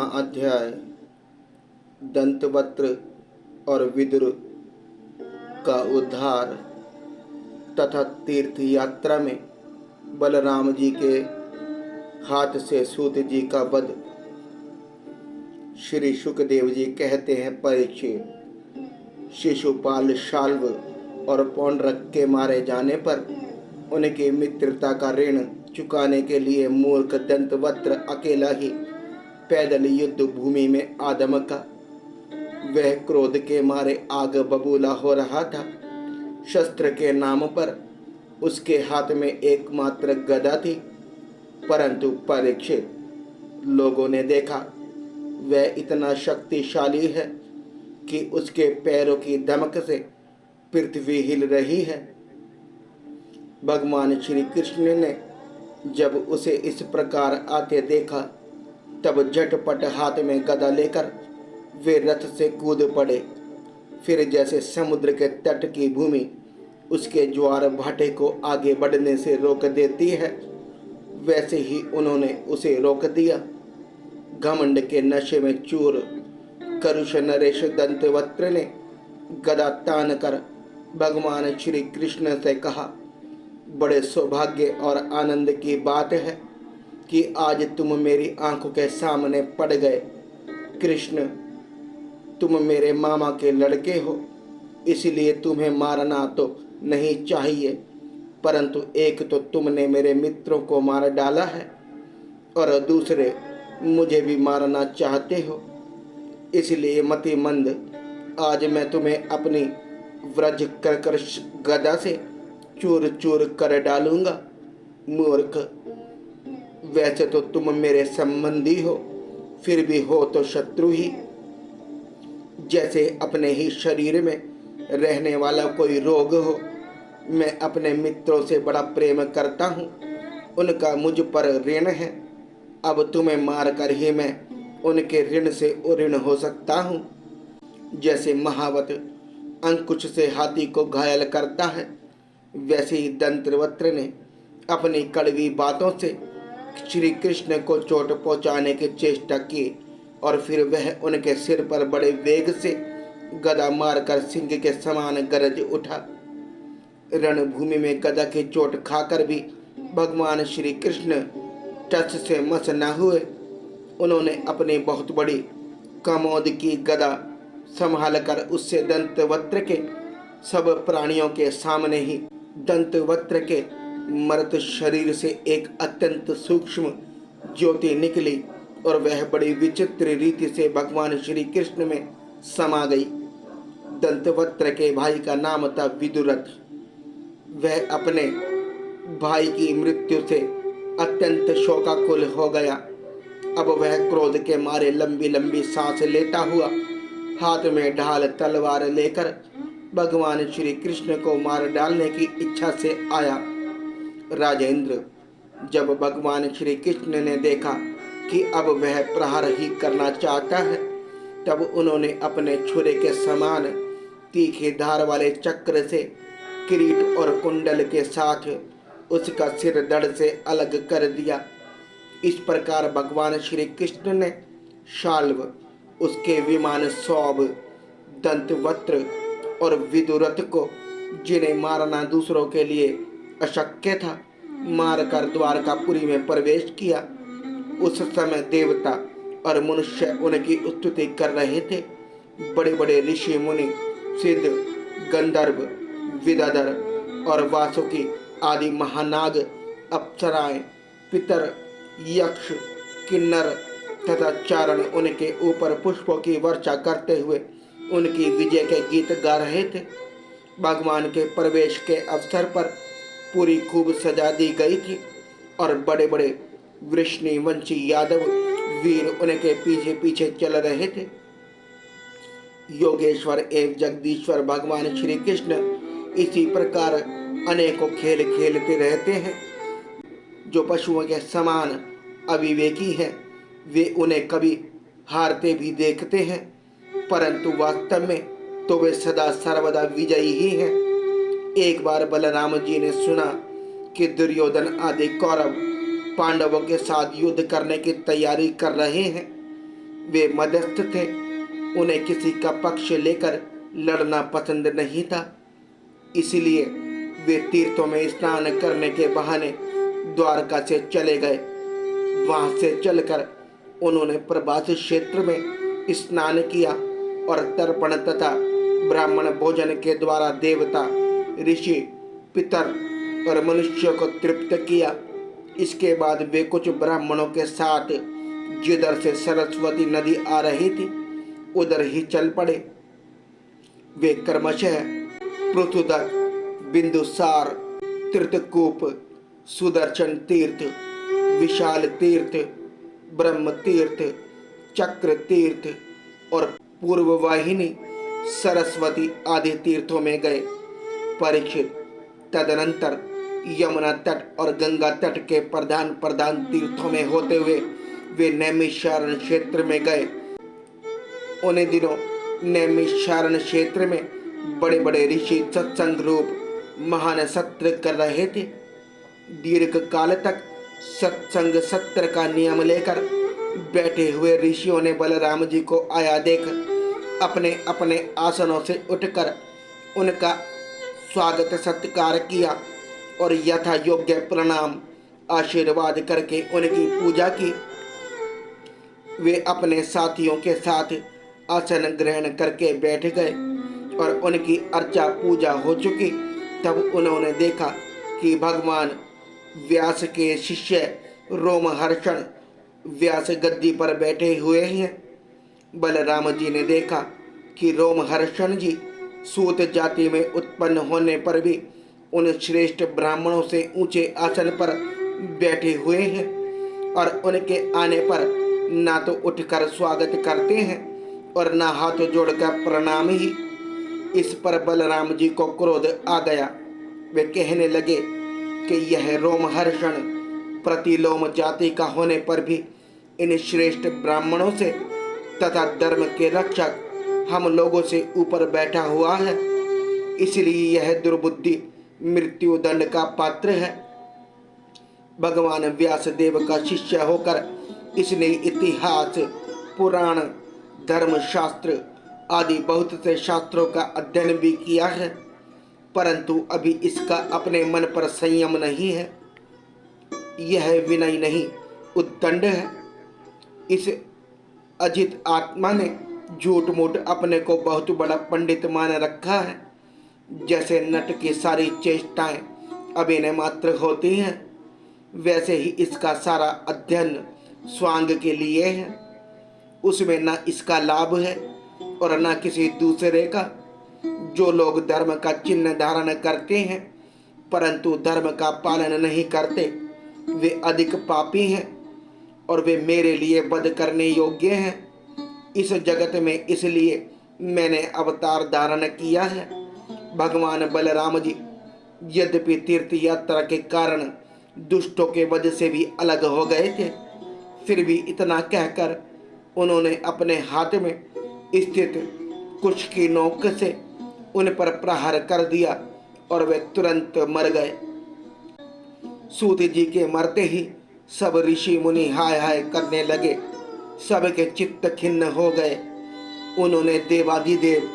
अध्याय दंतवक्त्र और विदुर का उद्धार तथा तीर्थ यात्रा में बलराम जी के हाथ से सूत जी का वध। श्री सुखदेव जी कहते हैं, परीक्षित, शिशुपाल शाल्व और पौंड्रक के मारे जाने पर उनकी मित्रता का ऋण चुकाने के लिए मूर्ख दंतवक्त्र अकेला ही पैदल युद्ध भूमि में आदम का। वह क्रोध के मारे आग बबूला हो रहा था। शस्त्र के नाम पर उसके हाथ में एकमात्र गदा थी, परंतु परीक्षित, लोगों ने देखा वह इतना शक्तिशाली है कि उसके पैरों की धमक से पृथ्वी हिल रही है। भगवान श्री कृष्ण ने जब उसे इस प्रकार आते देखा, तब झटपट हाथ में गदा लेकर वे रथ से कूद पड़े। फिर जैसे समुद्र के तट की भूमि उसके ज्वार भाटे को आगे बढ़ने से रोक देती है, वैसे ही उन्होंने उसे रोक दिया। घमंड के नशे में चूर करुष नरेश दंतवक्त्र ने गदा तान कर भगवान श्री कृष्ण से कहा, बड़े सौभाग्य और आनंद की बात है कि आज तुम मेरी आंखों के सामने पड़ गए। कृष्ण, तुम मेरे मामा के लड़के हो, इसलिए तुम्हें मारना तो नहीं चाहिए, परंतु एक तो तुमने मेरे मित्रों को मार डाला है और दूसरे मुझे भी मारना चाहते हो। इसलिए मतिमंद, आज मैं तुम्हें अपनी व्रज कर्कश गदा से चूर चूर कर डालूंगा। मूर्ख, वैसे तो तुम मेरे संबंधी हो, फिर भी हो तो शत्रु ही। जैसे अपने ही शरीर में रहने वाला कोई रोग हो। मैं अपने मित्रों से बड़ा प्रेम करता हूँ, उनका मुझ पर ऋण है। अब तुम्हें मारकर ही मैं उनके ऋण से उऋण हो सकता हूँ। जैसे महावत अंकुश से हाथी को घायल करता है, वैसे ही दंतवक्त्र ने अपनी कड़वी बातों से श्री कृष्ण को चोट पहुंचाने की चेष्टा की और फिर वह उनके सिर पर बड़े वेग से गदा मारकर सिंह के समान गरज उठा। रणभूमि में गदा की चोट खाकर भी भगवान श्री कृष्ण टस से मस न हुए। उन्होंने अपनी बहुत बड़ी कमोद की गदा संभाल कर उससे दंतवक्त्र के सब प्राणियों के सामने ही दंतवक्त्र के मृत शरीर से एक अत्यंत सूक्ष्म ज्योति निकली और वह बड़ी विचित्र रीति से भगवान श्री कृष्ण में समा गई। दंतवक्त्र के भाई का नाम था विदुरथ। वह अपने भाई की मृत्यु से अत्यंत शोकाकुल हो गया। अब वह क्रोध के मारे लंबी लंबी सांस लेता हुआ हाथ में ढाल तलवार लेकर भगवान श्री कृष्ण को मार डालने की इच्छा से आया। राजेंद्र, जब भगवान श्री कृष्ण ने देखा कि अब वह प्रहार ही करना चाहता है, तब उन्होंने अपने छुरे के समान तीखी धार वाले चक्र से किरीट और कुंडल के साथ उसका सिर धड़ से अलग कर दिया। इस प्रकार भगवान श्री कृष्ण ने शाल्व, उसके विमान सौभ, दंतवक्त्र और विदुरथ को, जिन्हें मारना दूसरों के लिए अशक्य था, मारकर द्वारकापुरी में प्रवेश किया। उस समय देवता और मनुष्य उनकी स्तुति कर रहे थे। बड़े बड़े ऋषि मुनि, सिद्ध, गंधर्व, विद्याधर और वासुकी आदि महानाग, अप्सराएं, पितर, यक्ष, किन्नर तथा चारण उनके ऊपर पुष्पों की वर्षा करते हुए उनकी विजय के गीत गा रहे थे। भगवान के प्रवेश के अवसर पर पूरी खूब सजा दी गई थी और बड़े बड़े वृष्णिवंशी यादव वीर उनके पीछे पीछे चल रहे थे। योगेश्वर एवं जगदीश्वर भगवान श्री कृष्ण इसी प्रकार अनेकों खेल खेलते रहते हैं। जो पशुओं के समान अविवेकी हैं, वे उन्हें कभी हारते भी देखते हैं, परंतु वास्तव में तो वे सदा सर्वदा विजयी ही हैं। एक बार बलराम जी ने सुना कि दुर्योधन आदि कौरव पांडवों के साथ युद्ध करने की तैयारी कर रहे हैं। वे मध्यस्थ थे, उन्हें किसी का पक्ष लेकर लड़ना पसंद नहीं था। इसलिए वे तीर्थों में स्नान करने के बहाने द्वारका से चले गए। वहां से चलकर उन्होंने प्रभास क्षेत्र में स्नान किया और तर्पण तथा ब्राह्मण भोजन के द्वारा देवता, ऋषि, पितर और मनुष्य को तृप्त किया। इसके बाद वे कुछ ब्राह्मणों के साथ जिधर से सरस्वती नदी आ रही थी उधर ही चल पड़े। वे क्रमशः पृथुदक, बिंदुसार, तीर्थकूप, सुदर्शन तीर्थ, विशाल तीर्थ, ब्रह्म तीर्थ, चक्र तीर्थ और पूर्व वाहिनी सरस्वती आदि तीर्थों में गए। परीक्षित तदनंतर यमुना तट और गंगा तट के प्रधान प्रधान तीर्थों में होते हुए वे नैमिषारण्य क्षेत्र में गए। उन्हीं दिनों नैमिषारण्य क्षेत्र में बड़े बड़े ऋषि सत्संग रूप महान सत्र कर रहे थे। दीर्घ काल तक सत्संग सत्र का नियम लेकर बैठे हुए ऋषियों ने बलराम जी को आया देख अपने अपने आसनों से उठकर उनका स्वागत सत्कार किया और यथा योग्य प्रणाम आशीर्वाद करके उनकी पूजा की। वे अपने साथियों के साथ आसन ग्रहण करके बैठ गए और उनकी अर्चा पूजा हो चुकी। तब उन्होंने देखा कि भगवान व्यास के शिष्य रोमहर्षण व्यास गद्दी पर बैठे हुए हैं। बलराम जी ने देखा कि रोमहर्षण जी सूत जाति में उत्पन्न होने पर भी उन श्रेष्ठ ब्राह्मणों से ऊंचे आसन पर बैठे हुए हैं और उनके आने पर ना तो उठकर स्वागत करते हैं और ना हाथ जोड़कर प्रणाम ही। इस पर बलराम जी को क्रोध आ गया। वे कहने लगे कि यह रोमहर्षण प्रतिलोम जाति का होने पर भी इन श्रेष्ठ ब्राह्मणों से तथा धर्म के रक्षक हम लोगों से ऊपर बैठा हुआ है, इसलिए यह दुर्बुद्धि मृत्यु दंड का पात्र है। भगवान व्यास देव का शिष्य होकर इसने इतिहास, पुराण, धर्मशास्त्र आदि बहुत से शास्त्रों का अध्ययन भी किया है, परंतु अभी इसका अपने मन पर संयम नहीं है। यह विनय नहीं उद्दंड है। इस अजित आत्मा ने झूठ मूठ अपने को बहुत बड़ा पंडित मान रखा है। जैसे नट की सारी चेष्टाएं अभिनय मात्र होती हैं, वैसे ही इसका सारा अध्ययन स्वांग के लिए है। उसमें न इसका लाभ है और न किसी दूसरे का। जो लोग धर्म का चिन्ह धारण करते हैं परंतु धर्म का पालन नहीं करते, वे अधिक पापी हैं और वे मेरे लिए वध करने योग्य हैं। इस जगत में इसलिए मैंने अवतार धारण किया है। भगवान बलराम जी यद्यपि तीर्थ यात्रा के कारण दुष्टों के वध से भी अलग हो गए थे, फिर भी इतना कहकर उन्होंने अपने हाथ में स्थित कुश की नोक से उन पर प्रहार कर दिया और वे तुरंत मर गए। सूत जी के मरते ही सब ऋषि मुनि हाय हाय करने लगे। सबके चित्त खिन्न हो गए। उन्होंने देवाधिदेव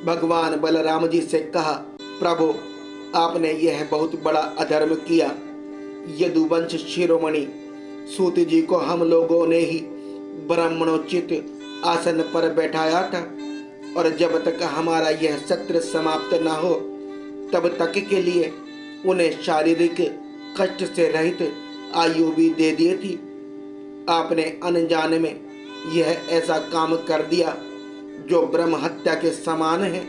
भगवान बलराम जी से कहा, प्रभु आपने यह बहुत बड़ा अधर्म किया। यदुवंश शिरोमणि सूत जी को हम लोगों ने ही ब्राह्मणोचित आसन पर बैठाया था और जब तक हमारा यह सत्र समाप्त न हो तब तक के लिए उन्हें शारीरिक कष्ट से रहित आयु भी दे दी थी। आपने अनजाने में यह ऐसा काम कर दिया जो ब्रह्म हत्या के समान है।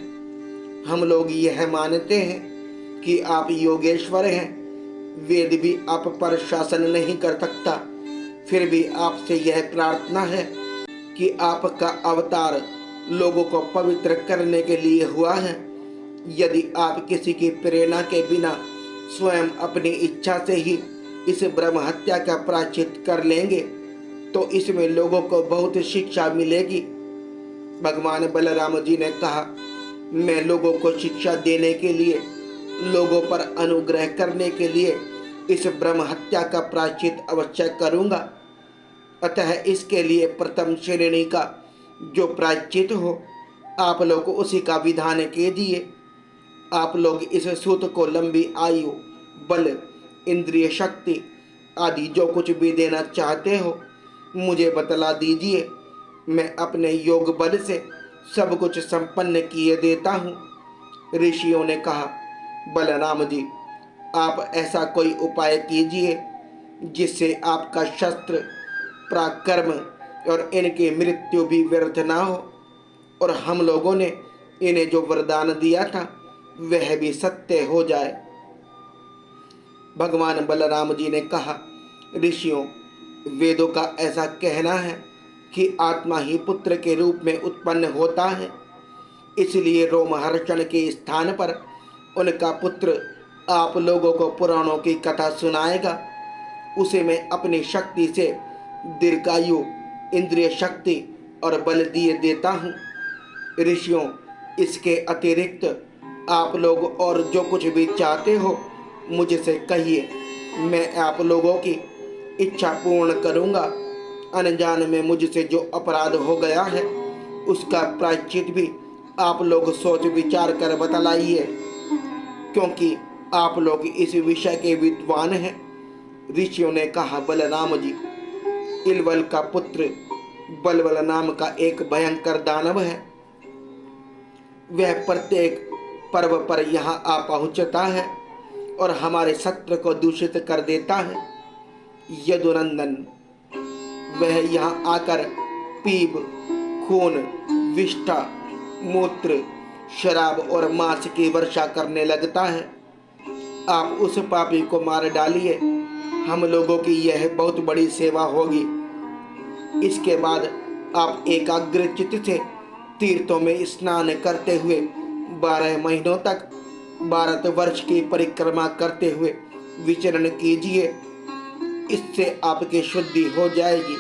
हम लोग यह मानते हैं कि आप योगेश्वर हैं, वेद भी आप पर शासन नहीं कर सकता, फिर भी आपसे यह प्रार्थना है कि आपका अवतार लोगों को पवित्र करने के लिए हुआ है। यदि आप किसी की प्रेरणा के बिना स्वयं अपनी इच्छा से ही इस ब्रह्म हत्या का प्रायश्चित कर लेंगे तो इसमें लोगों को बहुत शिक्षा मिलेगी। भगवान बलराम जी ने कहा, मैं लोगों को शिक्षा देने के लिए, लोगों पर अनुग्रह करने के लिए इस ब्रह्म हत्या का प्रायश्चित अवश्य करूंगा। अतः इसके लिए प्रथम श्रेणी का जो प्रायश्चित हो, आप लोग उसी का विधान कीजिए। आप लोग इस सूत को लंबी आयु, बल, इंद्रिय शक्ति आदि जो कुछ भी देना चाहते हो मुझे बतला दीजिए। मैं अपने योग बल से सब कुछ संपन्न किए देता हूँ। ऋषियों ने कहा, बलराम जी, आप ऐसा कोई उपाय कीजिए जिससे आपका शस्त्र, पराक्रम और इनकी मृत्यु भी व्यर्थ ना हो, और हम लोगों ने इन्हें जो वरदान दिया था वह भी सत्य हो जाए। भगवान बलराम जी ने कहा, ऋषियों, वेदों का ऐसा कहना है कि आत्मा ही पुत्र के रूप में उत्पन्न होता है, इसलिए रोमहर्षण के स्थान पर उनका पुत्र आप लोगों को पुराणों की कथा सुनाएगा। उसे मैं अपनी शक्ति से दीर्घायु, इंद्रिय शक्ति और बल दिए देता हूँ। ऋषियों, इसके अतिरिक्त आप लोग और जो कुछ भी चाहते हो मुझसे कहिए, मैं आप लोगों की इच्छा पूर्ण करूँगा। अनजान में मुझसे जो अपराध हो गया है उसका प्रायश्चित भी आप लोग सोच विचार कर बतलाइए, क्योंकि आप लोग इस विषय के विद्वान हैं। ऋषियों ने कहा, बलराम जी, इलवल का पुत्र बलबल नाम का एक भयंकर दानव है। वह प्रत्येक पर्व पर यहाँ आ पहुँचता है और हमारे सत्र को दूषित कर देता है। यदुनंदन, वह यहाँ आकर पीप, खून, विष्ठा, मूत्र, शराब और मांस की वर्षा करने लगता है। आप उस पापी को मार डालिए, हम लोगों की यह बहुत बड़ी सेवा होगी। इसके बाद आप एकाग्रचित्त से तीर्थों में स्नान करते हुए 12 महीनों तक भारतवर्ष की परिक्रमा करते हुए विचरण कीजिए। इससे आपकी शुद्धि हो जाएगी।